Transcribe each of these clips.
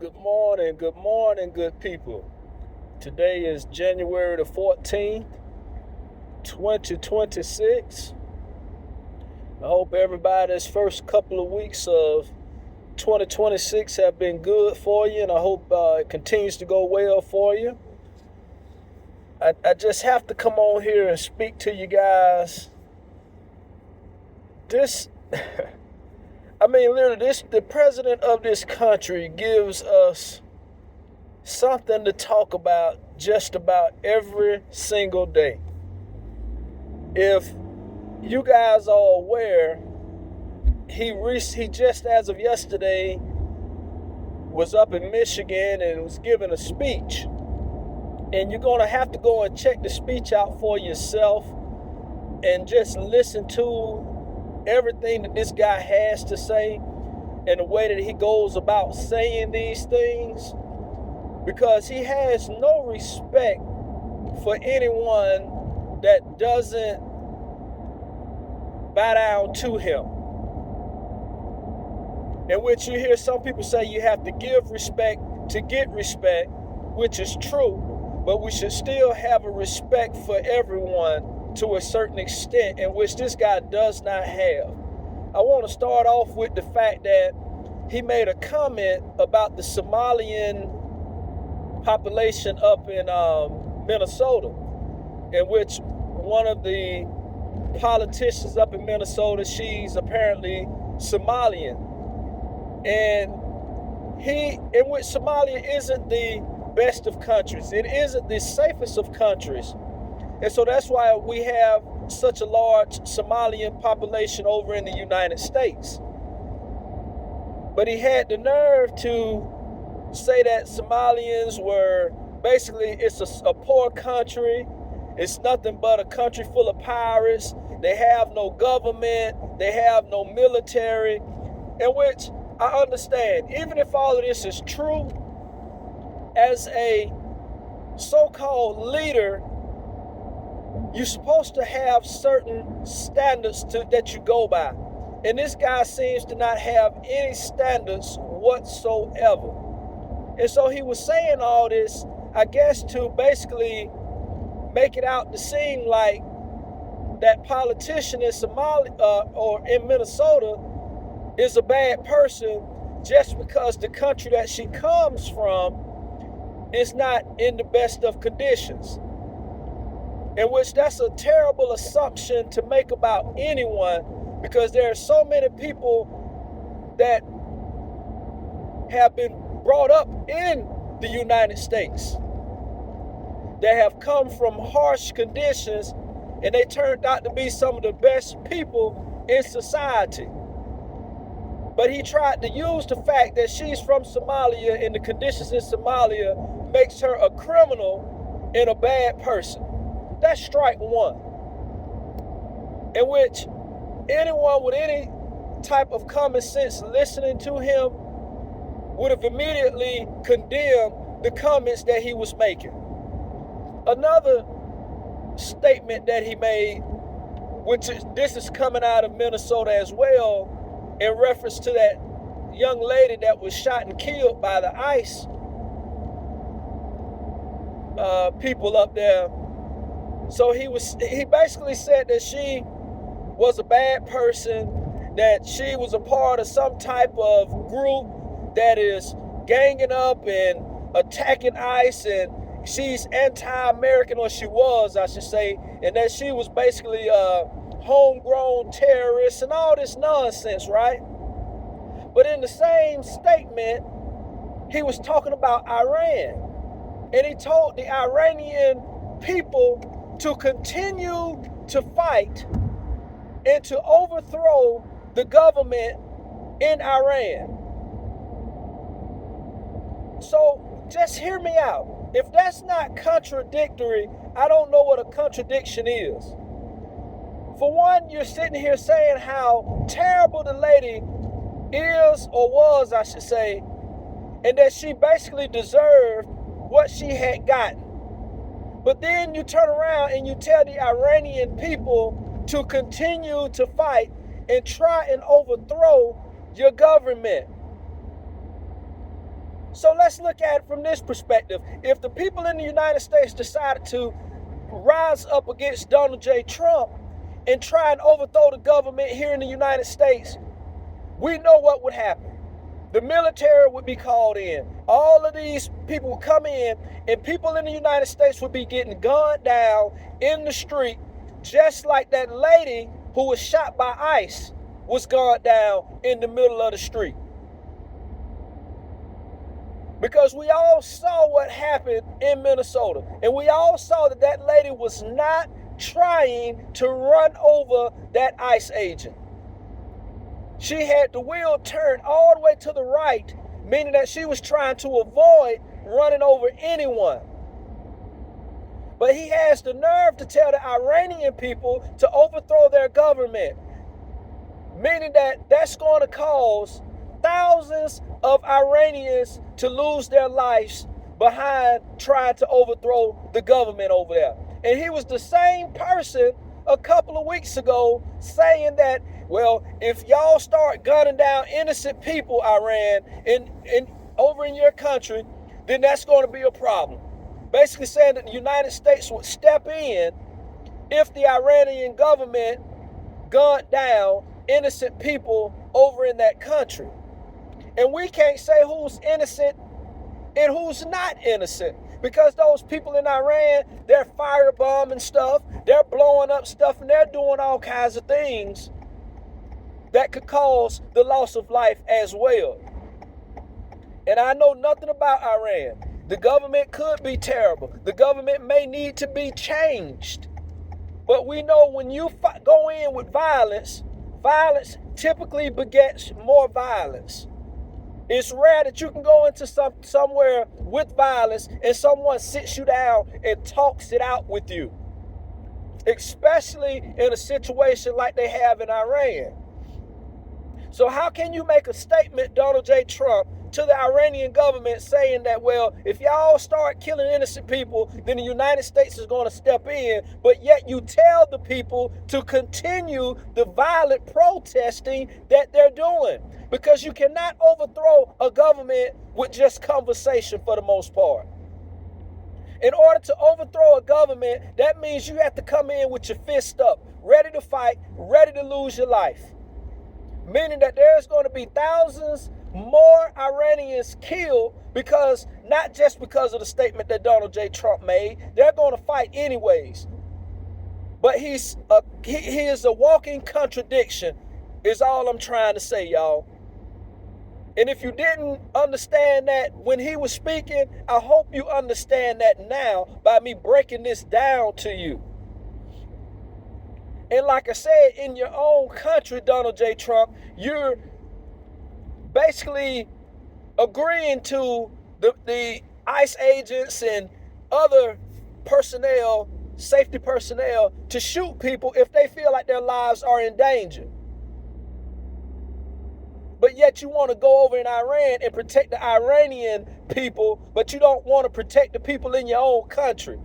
Good morning, good people. Today is January the 14th, 2026. I hope everybody's first couple of weeks of 2026 have been good for you, and I hope it continues to go well for you. I just have to come on here and speak to you guys. This, literally, the president of this country gives us something to talk about just about every single day. If you guys are aware, he just as of yesterday was up in Michigan and was giving a speech. And you're going to have to go and check the speech out for yourself and just listen to everything that this guy has to say and the way that he goes about saying these things, because he has no respect for anyone that doesn't bow down to him. In which you hear some people say you have to give respect to get respect, which is true, but we should still have a respect for everyone to a certain extent, in which this guy does not have. I want to start off with the fact that he made a comment about the Somalian population up in Minnesota, in which one of the politicians up in Minnesota, she's apparently Somalian, and in which Somalia isn't the best of countries. It isn't the safest of countries, and so that's why we have such a large Somalian population over in the United States. But he had the nerve to say that Somalians were basically, it's a poor country. It's nothing but a country full of pirates. They have no government. They have no military. In which I understand, even if all of this is true, as a so-called leader, you're supposed to have certain standards that you go by. And this guy seems to not have any standards whatsoever. And so he was saying all this, I guess, to basically make it out to seem like that politician in Somalia or in Minnesota is a bad person just because the country that she comes from is not in the best of conditions. In which that's a terrible assumption to make about anyone, because there are so many people that have been brought up in the United States that have come from harsh conditions, and they turned out to be some of the best people in society. But he tried to use the fact that she's from Somalia and the conditions in Somalia makes her a criminal and a bad person. That's strike one. In which anyone with any type of common sense listening to him would have immediately condemned the comments that he was making. Another statement that he made, this is coming out of Minnesota as well, in reference to that young lady that was shot and killed by the ICE people up there. So he basically said that she was a bad person, that she was a part of some type of group that is ganging up and attacking ICE, and she's anti-American, or she was, I should say, and that she was basically a homegrown terrorist and all this nonsense, right? But in the same statement, he was talking about Iran, and he told the Iranian people to continue to fight and to overthrow the government in Iran. So just hear me out. If that's not contradictory, I don't know what a contradiction is. For one, you're sitting here saying how terrible the lady is, or was, I should say, and that she basically deserved what she had gotten. But then you turn around and you tell the Iranian people to continue to fight and try and overthrow your government. So let's look at it from this perspective. If the people in the United States decided to rise up against Donald J. Trump and try and overthrow the government here in the United States, we know what would happen. The military would be called in. All of these people would come in, and people in the United States would be getting gunned down in the street, just like that lady who was shot by ICE was gunned down in the middle of the street. Because we all saw what happened in Minnesota. And we all saw that that lady was not trying to run over that ICE agent. She had the wheel turned all the way to the right, meaning that she was trying to avoid running over anyone. But he has the nerve to tell the Iranian people to overthrow their government, meaning that that's going to cause thousands of Iranians to lose their lives behind trying to overthrow the government over there. And he was the same person a couple of weeks ago saying that, well, if y'all start gunning down innocent people, Iran, over in your country, then that's going to be a problem. Basically saying that the United States would step in if the Iranian government gunned down innocent people over in that country. And we can't say who's innocent and who's not innocent, because those people in Iran, they're firebombing stuff, they're blowing up stuff, and they're doing all kinds of things that could cause the loss of life as well. And I know nothing about Iran. The government could be terrible. The government may need to be changed. But we know when you go in with violence, violence typically begets more violence. It's rare that you can go into somewhere with violence and someone sits you down and talks it out with you, especially in a situation like they have in Iran. So how can you make a statement, Donald J. Trump, to the Iranian government saying that, well, if y'all start killing innocent people, then the United States is going to step in, but yet you tell the people to continue the violent protesting that they're doing? Because you cannot overthrow a government with just conversation for the most part. In order to overthrow a government, that means you have to come in with your fist up, ready to fight, ready to lose your life. Meaning that there's going to be thousands more Iranians killed, because not just because of the statement that Donald J. Trump made, they're going to fight anyways. But he is a walking contradiction, is all I'm trying to say, y'all. And if you didn't understand that when he was speaking, I hope you understand that now by me breaking this down to you. And like I said, in your own country, Donald J. Trump, you're basically agreeing to the ICE agents and other personnel, safety personnel, to shoot people if they feel like their lives are in danger. But yet you want to go over in Iran and protect the Iranian people, but you don't want to protect the people in your own country.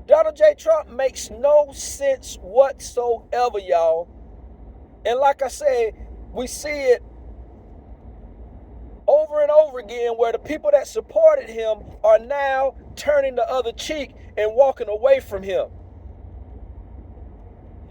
Donald J. Trump makes no sense whatsoever, y'all. And like I said, we see it over and over again where the people that supported him are now turning the other cheek and walking away from him.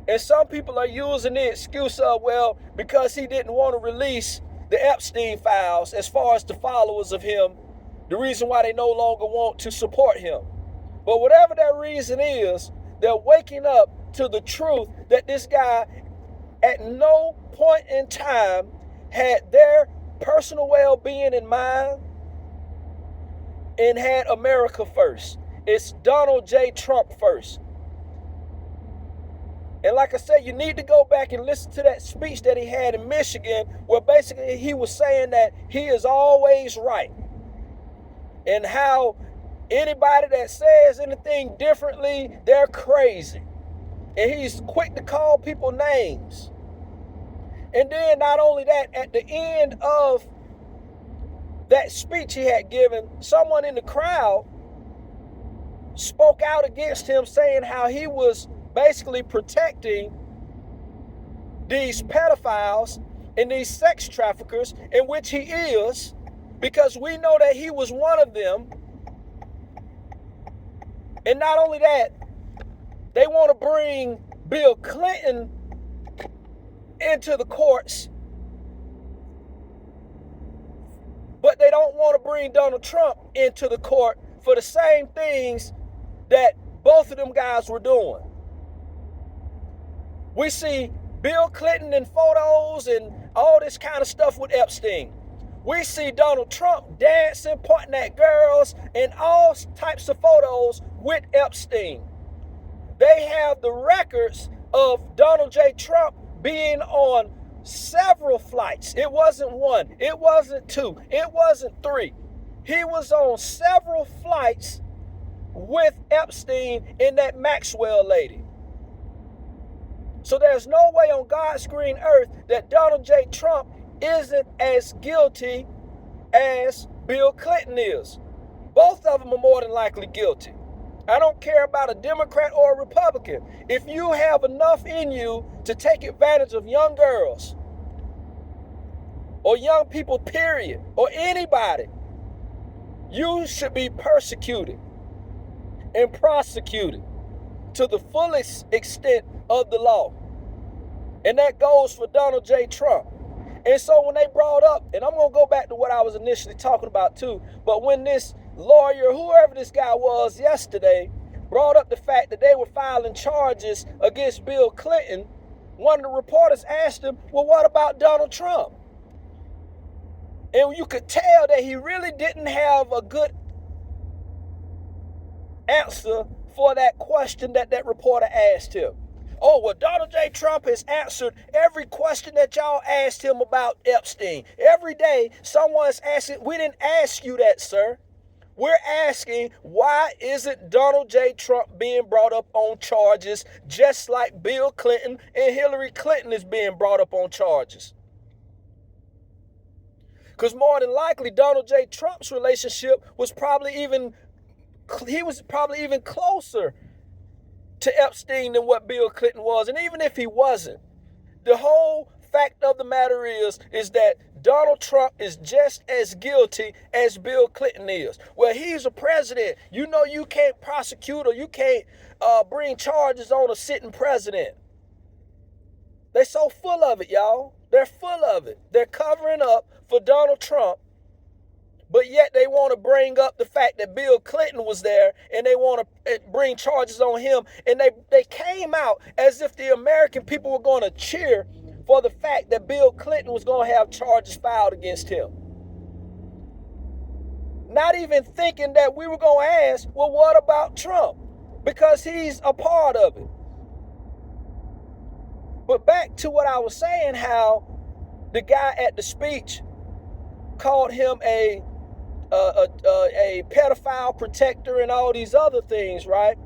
And some people are using the excuse of, well, because he didn't want to release the Epstein files as far as the followers of him, the reason why they no longer want to support him. But whatever that reason is, they're waking up to the truth that this guy at no point in time had their personal well-being in mind and had America first. It's Donald J. Trump first. And like I said, you need to go back and listen to that speech that he had in Michigan, where basically he was saying that he is always right. And how anybody that says anything differently, they're crazy. And he's quick to call people names. And then not only that, at the end of that speech he had given, someone in the crowd spoke out against him, saying how he was basically protecting these pedophiles and these sex traffickers, in which he is, because we know that he was one of them. And not only that, they want to bring Bill Clinton into the courts, but they don't want to bring Donald Trump into the court for the same things that both of them guys were doing. We see Bill Clinton in photos and all this kind of stuff with Epstein. We see Donald Trump dancing, pointing at girls, and all types of photos with Epstein. They have the records of Donald J. Trump being on several flights. It wasn't one, it wasn't two, it wasn't three. He was on several flights with Epstein and that Maxwell lady. So there's no way on God's green earth that Donald J. Trump isn't as guilty as Bill Clinton is. Both of them are more than likely guilty. I don't care about a Democrat or a Republican. If you have enough in you to take advantage of young girls or young people, period, or anybody, you should be persecuted and prosecuted to the fullest extent of the law. And that goes for Donald J. Trump. And so when they brought up, and I'm going to go back to what I was initially talking about too, but when this lawyer, whoever this guy was yesterday, brought up the fact that they were filing charges against Bill Clinton, one of the reporters asked him, well, what about Donald Trump? And you could tell that he really didn't have a good answer for that question that reporter asked him. Oh, well, Donald J. Trump has answered every question that y'all asked him about Epstein. Every day, someone's asking, we didn't ask you that, sir. We're asking, why isn't Donald J. Trump being brought up on charges just like Bill Clinton and Hillary Clinton is being brought up on charges? Because more than likely, Donald J. Trump's relationship was probably even closer to Epstein than what Bill Clinton was. And even if he wasn't, the whole fact of the matter is that Donald Trump is just as guilty as Bill Clinton is. Well, he's a president. You know you can't prosecute or you can't bring charges on a sitting president. They're so full of it, y'all. They're full of it. They're covering up for Donald Trump, but yet they want to bring up the fact that Bill Clinton was there and they want to bring charges on him. And they came out as if the American people were going to cheer for the fact that Bill Clinton was going to have charges filed against him. Not even thinking that we were going to ask, well, what about Trump? Because he's a part of it. But back to what I was saying, how the guy at the speech called him a pedophile protector and all these other things, right?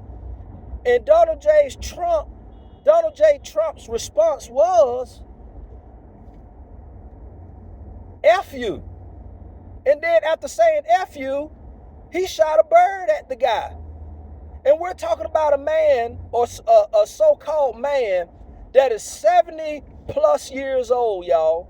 And Donald J. Trump's response was, F you. And then after saying F you, he shot a bird at the guy. And we're talking about a man, or a so-called man, that is 70 plus years old, y'all.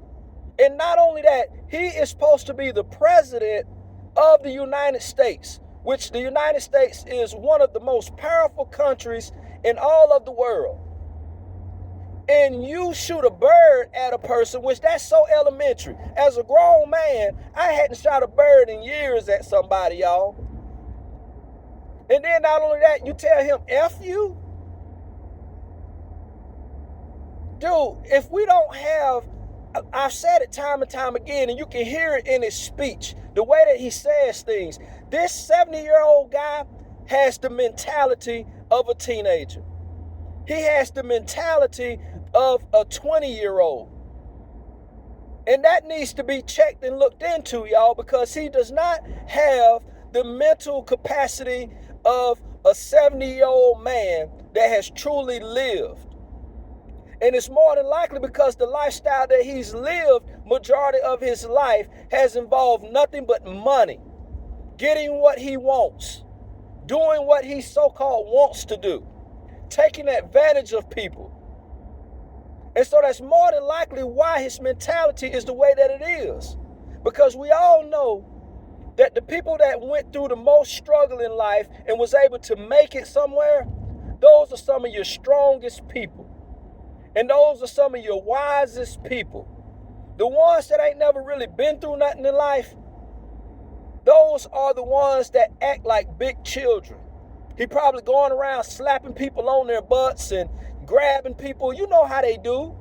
And not only that, he is supposed to be the president of the United States, which the United States is one of the most powerful countries in all of the world. And you shoot a bird at a person, which that's so elementary. As a grown man, I hadn't shot a bird in years at somebody, y'all. And then not only that, you tell him F you? Dude, if we don't have, I've said it time and time again, and you can hear it in his speech, the way that he says things. This 70-year-old guy has the mentality of a teenager. He has the mentality of a 20-year-old. And that needs to be checked and looked into, y'all, because he does not have the mental capacity of a 70-year-old man that has truly lived. And it's more than likely because the lifestyle that he's lived, majority of his life, has involved nothing but money, getting what he wants, doing what he so-called wants to do, taking advantage of people. And so that's more than likely why his mentality is the way that it is. Because we all know That the people that went through the most struggle in life and was able to make it somewhere, those are some of your strongest people. And those are some of your wisest people. The ones that ain't never really been through nothing in life, those are the ones that act like big children. He probably going around slapping people on their butts and grabbing people. You know how they do.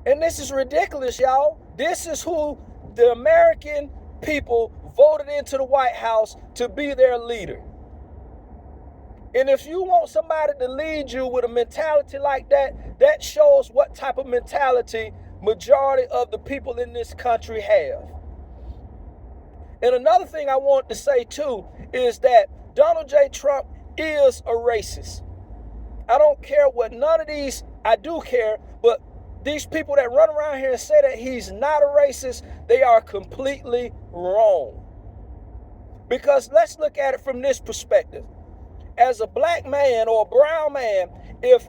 And this is ridiculous, y'all. This is who the American people voted into the White House to be their leader. And if you want somebody to lead you with a mentality like that, that shows what type of mentality majority of the people in this country have. And another thing I want to say too is that Donald J. Trump is a racist. I don't care what none of these, I do care, but these people that run around here and say that he's not a racist, they are completely wrong. Because let's look at it from this perspective. As a black man or a brown man, if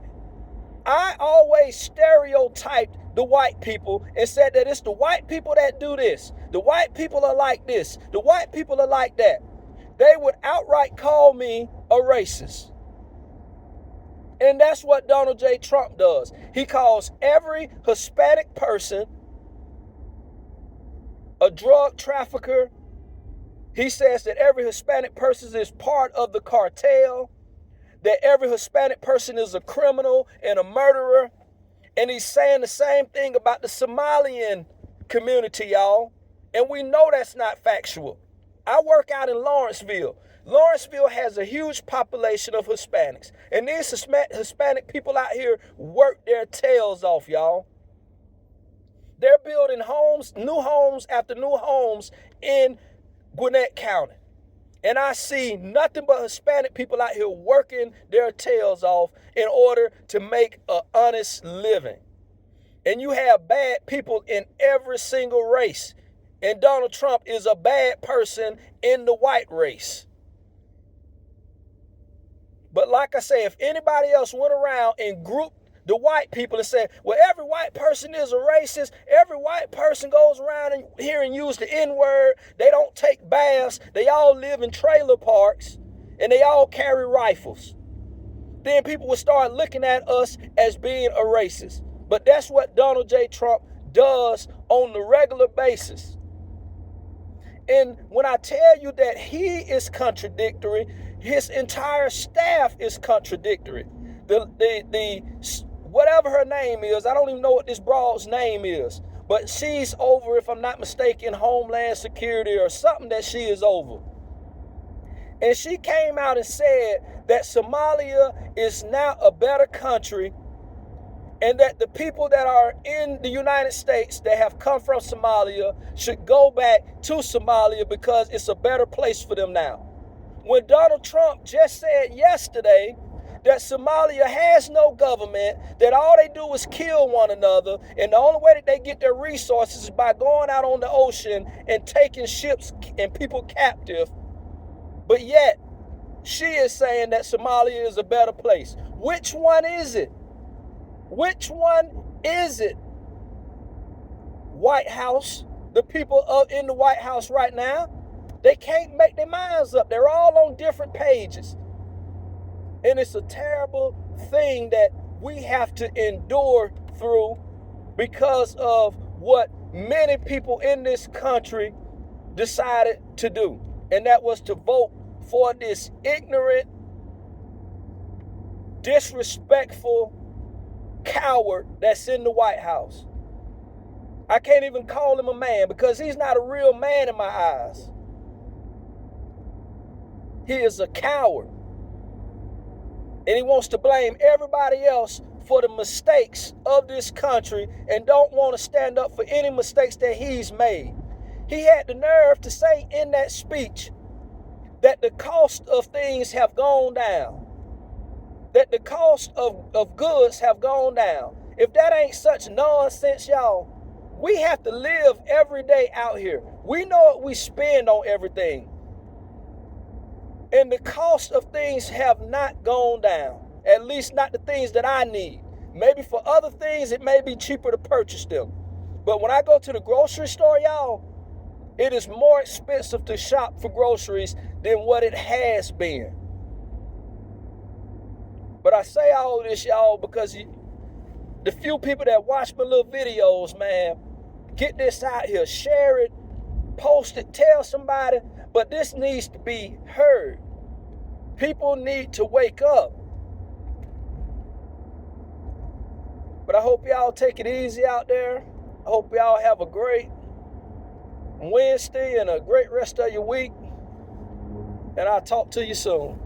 I always stereotyped the white people and said that it's the white people that do this, the white people are like this, the white people are like that, they would outright call me a racist. And that's what Donald J. Trump does. He calls every Hispanic person a drug trafficker. He says that every Hispanic person is part of the cartel, that every Hispanic person is a criminal and a murderer. And he's saying the same thing about the Somalian community, y'all. And we know that's not factual. I work out in Lawrenceville. Lawrenceville has a huge population of Hispanics. And these Hispanic people out here work their tails off, y'all. They're building homes, new homes after new homes in Gwinnett County. And I see nothing but Hispanic people out here working their tails off in order to make an honest living. And you have bad people in every single race. And Donald Trump is a bad person in the white race. But like I say, if anybody else went around and grouped the white people and said, well, every white person is a racist, every white person goes around and here and use the N-word, they don't take baths, they all live in trailer parks, and they all carry rifles, then people would start looking at us as being a racist. But that's what Donald J. Trump does on the regular basis. And when I tell you that he is contradictory, his entire staff is contradictory. The whatever her name is, I don't even know what this broad's name is, but she's over, if I'm not mistaken, Homeland Security or something that she is over. And she came out and said that Somalia is now a better country and that the people that are in the United States that have come from Somalia should go back to Somalia because it's a better place for them now. When Donald Trump just said yesterday that Somalia has no government, that all they do is kill one another, and the only way that they get their resources is by going out on the ocean and taking ships and people captive. But yet, she is saying that Somalia is a better place. Which one is it? Which one is it? White House, the people in the White House right now, they can't make their minds up. They're all on different pages. And it's a terrible thing that we have to endure through because of what many people in this country decided to do. And that was to vote for this ignorant, disrespectful coward that's in the White House. I can't even call him a man because he's not a real man in my eyes. He is a coward. And he wants to blame everybody else for the mistakes of this country and don't want to stand up for any mistakes that he's made. He had the nerve to say in that speech that the cost of things have gone down, that the cost of goods have gone down. If that ain't such nonsense, y'all, we have to live every day out here. We know what we spend on everything. And the cost of things have not gone down, at least not the things that I need. Maybe for other things, it may be cheaper to purchase them. But when I go to the grocery store, y'all, It is more expensive to shop for groceries than what it has been. But I say all this, y'all, because the few people that watch my little videos, man, get this out here, share it, post it, tell somebody. But this needs to be heard. People need to wake up. But I hope y'all take it easy out there. I hope y'all have a great Wednesday and a great rest of your week. And I'll talk to you soon.